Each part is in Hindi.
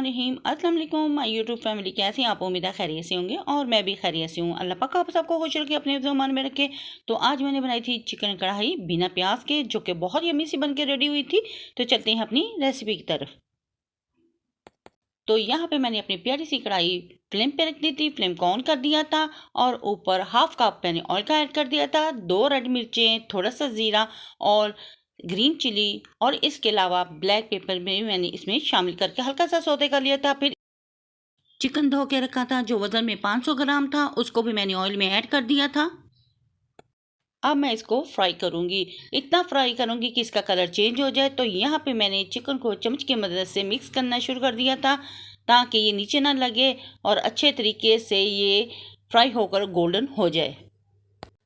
बिस्मिल्लाहिर्रहमानिर्रहीम। अस्सलाम वालेकुम माय यूट्यूब फैमिली, कैसे हैं आप? उम्मीद है खैरियत से होंगे और मैं भी खैरियत से हूँ। अल्लाह पाक आप सबको खुश रखे, अपने ज़मान में रखे। तो आज मैंने बनाई थी चिकन कढ़ाई बिना प्याज के, जो कि बहुत यम्मी सी बन के रेडी हुई थी। तो चलते हैं अपनी रेसिपी की तरफ। तो यहाँ पे मैंने अपनी प्यारी सी कढ़ाई फ्लेम पे रख दी थी, फ्लेम को ऑन कर दिया था और ऊपर हाफ कप मैंने ऑयल का ऐड कर दिया था। 2 रेड मिर्चें, थोड़ा सा ज़ीरा और ग्रीन चिली और इसके अलावा ब्लैक पेपर में मैंने इसमें शामिल करके हल्का सा सौते कर लिया था। फिर चिकन धो के रखा था जो वज़न में 500 ग्राम था, उसको भी मैंने ऑयल में ऐड कर दिया था। अब मैं इसको फ्राई करूंगी, इतना फ्राई करूंगी कि इसका कलर चेंज हो जाए। तो यहाँ पे मैंने चिकन को चम्मच की मदद से मिक्स करना शुरू कर दिया था ताकि ये नीचे ना लगे और अच्छे तरीके से ये फ्राई होकर गोल्डन हो जाए।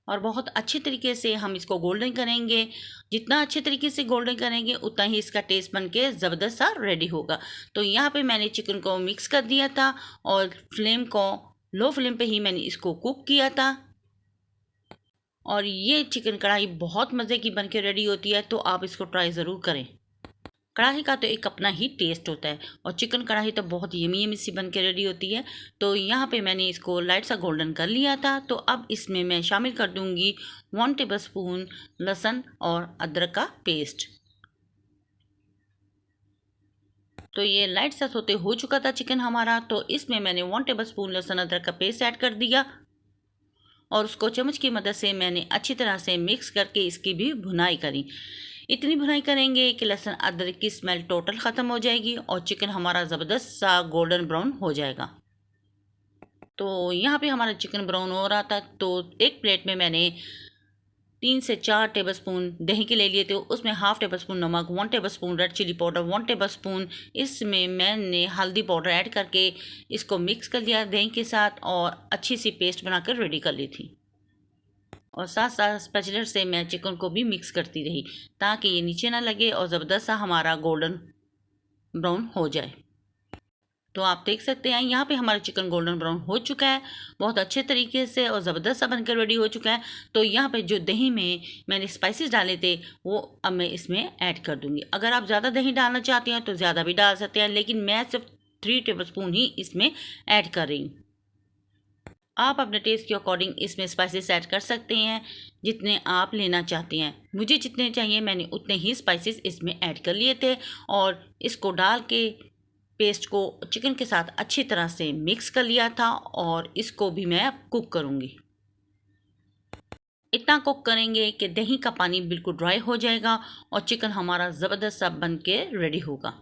और बहुत अच्छे तरीके से हम इसको गोल्डन करेंगे। जितना अच्छे तरीके से गोल्डन करेंगे उतना ही इसका टेस्ट बन के ज़बरदस्त सा रेडी होगा। तो यहाँ पे मैंने चिकन को मिक्स कर दिया था और फ्लेम को लो फ्लेम पे ही मैंने इसको कुक किया था। और ये चिकन कढ़ाई बहुत मज़े की बन के रेडी होती है, तो आप इसको ट्राई ज़रूर करें। कढ़ाई का तो एक अपना ही टेस्ट होता है और चिकन कढ़ाई तो बहुत यमी यमी सी बन के रेडी होती है। तो यहाँ पे मैंने इसको लाइट सा गोल्डन कर लिया था। तो अब इसमें मैं शामिल कर दूँगी 1 टेबलस्पून लहसुन और अदरक का पेस्ट। तो ये लाइट सा सोते हो चुका था चिकन हमारा, तो इसमें मैंने 1 टेबलस्पून लहसुन अदरक का पेस्ट ऐड कर दिया और उसको चम्मच की मदद से मैंने अच्छी तरह से मिक्स करके इसकी भी भुनाई करी। इतनी भुनाई करेंगे कि लहसुन अदरक की स्मेल टोटल ख़त्म हो जाएगी और चिकन हमारा ज़बरदस्त सा गोल्डन ब्राउन हो जाएगा। तो यहाँ पे हमारा चिकन ब्राउन हो रहा था, तो एक प्लेट में मैंने 3 से 4 टेबलस्पून दही के ले लिए थे। उसमें हाफ टेबलस्पून नमक, 1 tablespoon red chilli powder, 1 tablespoon इसमें मैंने हल्दी पाउडर ऐड करके इसको मिक्स कर लिया दही के साथ और अच्छी सी पेस्ट बनाकर रेडी कर ली थी। और साथ साथ स्पैचुलर से मैं चिकन को भी मिक्स करती रही ताकि ये नीचे ना लगे और ज़बरदस्त सा हमारा गोल्डन ब्राउन हो जाए। तो आप देख सकते हैं यहाँ पे हमारा चिकन गोल्डन ब्राउन हो चुका है बहुत अच्छे तरीके से और ज़बरदस्त सा बनकर रेडी हो चुका है। तो यहाँ पे जो दही में मैंने स्पाइसेस डाले थे वो अब मैं इसमें ऐड कर दूँगी। अगर आप ज़्यादा दही डालना चाहते हैं तो ज़्यादा भी डाल सकते हैं, लेकिन मैं सिर्फ 3 टेबलस्पून ही इसमें ऐड कर रही हूँ। आप अपने टेस्ट के अकॉर्डिंग इसमें स्पाइसेस ऐड कर सकते हैं जितने आप लेना चाहते हैं। मुझे जितने चाहिए मैंने उतने ही स्पाइसेस इसमें ऐड कर लिए थे और इसको डाल के पेस्ट को चिकन के साथ अच्छी तरह से मिक्स कर लिया था और इसको भी मैं कुक करूँगी। इतना कुक करेंगे कि दही का पानी बिल्कुल ड्राई हो जाएगा और चिकन हमारा ज़बरदस्त सा बन के रेडी होगा।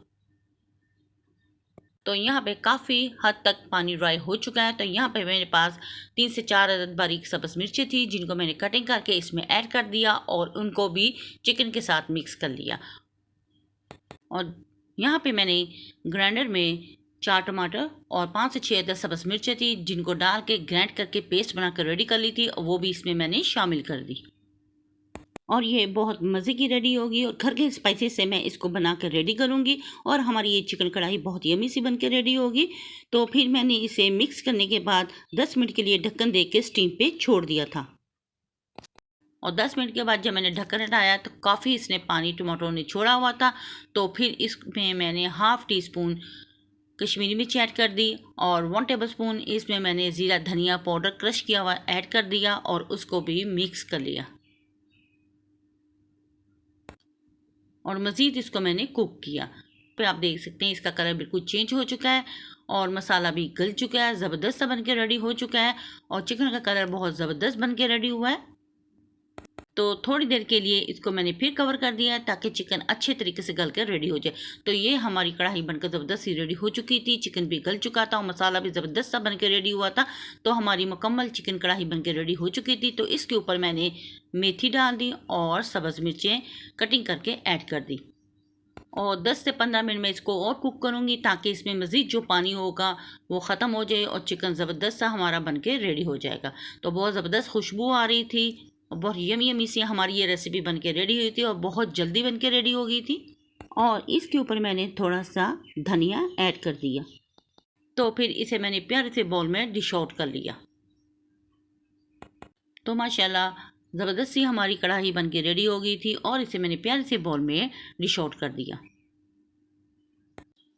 तो यहाँ पे काफ़ी हद तक पानी ड्राई हो चुका है। तो यहाँ पे मेरे पास 3 से 4 अदद बारीक सब्ज़ मिर्ची थी जिनको मैंने कटिंग करके इसमें ऐड कर दिया और उनको भी चिकन के साथ मिक्स कर लिया। और यहाँ पे मैंने ग्राइंडर में 4 टमाटर और 5 से 6 अदद सब्ज़ मिर्ची थी जिनको डाल के ग्राइंड करके पेस्ट बनाकर रेडी कर ली थी और वो भी इसमें मैंने शामिल कर दी। और ये बहुत मज़े की रेडी होगी और घर के स्पाइसेस से मैं इसको बना कर रेडी करूँगी और हमारी ये चिकन कढ़ाई बहुत यमी सी बन के रेडी होगी। तो फिर मैंने इसे मिक्स करने के बाद 10 मिनट के लिए ढक्कन दे के स्टीम पे छोड़ दिया था। और 10 मिनट के बाद जब मैंने ढक्कन हटाया तो काफ़ी इसने पानी टमाटरों ने छोड़ा हुआ था। तो फिर इसमें मैंने हाफ़ टी स्पून कश्मीरी मिर्च ऐड कर दी और 1 टेबलस्पून इसमें मैंने ज़ीरा धनिया पाउडर क्रश किया हुआ ऐड कर दिया और उसको भी मिक्स कर लिया और मज़ीद इसको मैंने कुक किया। फिर आप देख सकते हैं इसका कलर बिल्कुल चेंज हो चुका है और मसाला भी गल चुका है, ज़बरदस्त सा बन के रेडी हो चुका है और चिकन का कलर बहुत ज़बरदस्त बन के रेडी हुआ है। तो थोड़ी देर के लिए इसको मैंने फिर कवर कर दिया है ताकि चिकन अच्छे तरीके से गल कर रेडी हो जाए। तो ये हमारी कढ़ाई बनकर ज़बरदस्त सी रेडी हो चुकी थी, चिकन भी गल चुका था और मसाला भी ज़बरदस्त सा बन के रेडी हुआ था। तो हमारी मुकम्मल चिकन कढ़ाई बन के रेडी हो चुकी थी। तो इसके ऊपर मैंने मेथी डाल दी और सब्ज़ मिर्चें कटिंग करके ऐड कर दी और 10 से 15 मिनट में इसको और कुक करूँगी ताकि इसमें मज़ीद जो पानी होगा वो ख़त्म हो जाए और चिकन ज़बरदस्त सा हमारा बन के रेडी हो जाएगा। तो बहुत ज़बरदस्त खुशबू आ रही थी और बहुत यमी यमी सी हमारी ये रेसिपी बन के रेडी हुई थी और बहुत जल्दी बन के रेडी हो गई थी। और इसके ऊपर मैंने थोड़ा सा धनिया ऐड कर दिया। तो फिर इसे मैंने प्यारे से बाउल में डिश आउट कर लिया। तो माशाल्लाह ज़बरदस्त सी हमारी कढ़ाई बन के रेडी हो गई थी और इसे मैंने प्यारे से बाउल में डिश आउट कर दिया।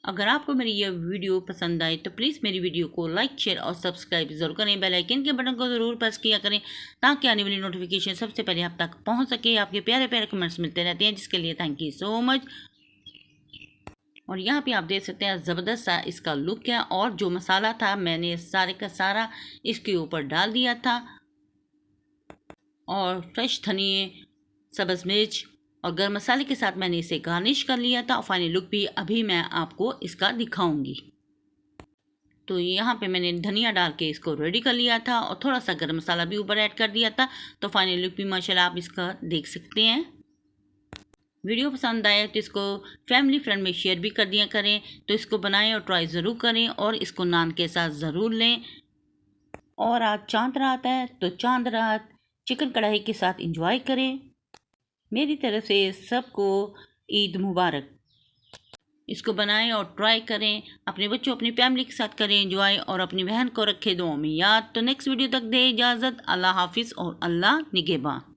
अगर आपको मेरी यह वीडियो पसंद आए तो प्लीज़ मेरी वीडियो को लाइक, शेयर और सब्सक्राइब ज़रूर करें। बेल आइकन के बटन को ज़रूर प्रेस किया करें ताकि आने वाली नोटिफिकेशन सबसे पहले आप तक पहुंच सके। आपके प्यारे प्यारे कमेंट्स मिलते रहते हैं, जिसके लिए थैंक यू सो मच। और यहाँ पे आप देख सकते हैं ज़बरदस्त सा इसका लुक है। और जो मसाला था मैंने सारे का सारा इसके ऊपर डाल दिया था, और फ्रेश धनिए, सब्ज़ मिर्च और गर्म मसाले के साथ मैंने इसे गार्निश कर लिया था। और फाइनल लुक भी अभी मैं आपको इसका दिखाऊंगी। तो यहाँ पे मैंने धनिया डाल के इसको रेडी कर लिया था और थोड़ा सा गर्म मसाला भी ऊपर ऐड कर दिया था। तो फाइनल लुक भी माशाल्लाह आप इसका देख सकते हैं। वीडियो पसंद आए तो इसको फैमिली फ्रेंड में शेयर भी कर दिया करें। तो इसको बनाएं और ट्राई ज़रूर करें और इसको नान के साथ ज़रूर लें। और आज चांद रात है तो चांद रात चिकन कढ़ाई के साथ एंजॉय करें। मेरी तरफ से सबको ईद मुबारक। इसको बनाएं और ट्राई करें, अपने बच्चों अपनी फैमिली के साथ करें एंजॉय, और अपनी बहन को रखें दुआ में याद। तो नेक्स्ट वीडियो तक दे इजाज़त। अल्लाह हाफिज़ और अल्लाह निगहबान।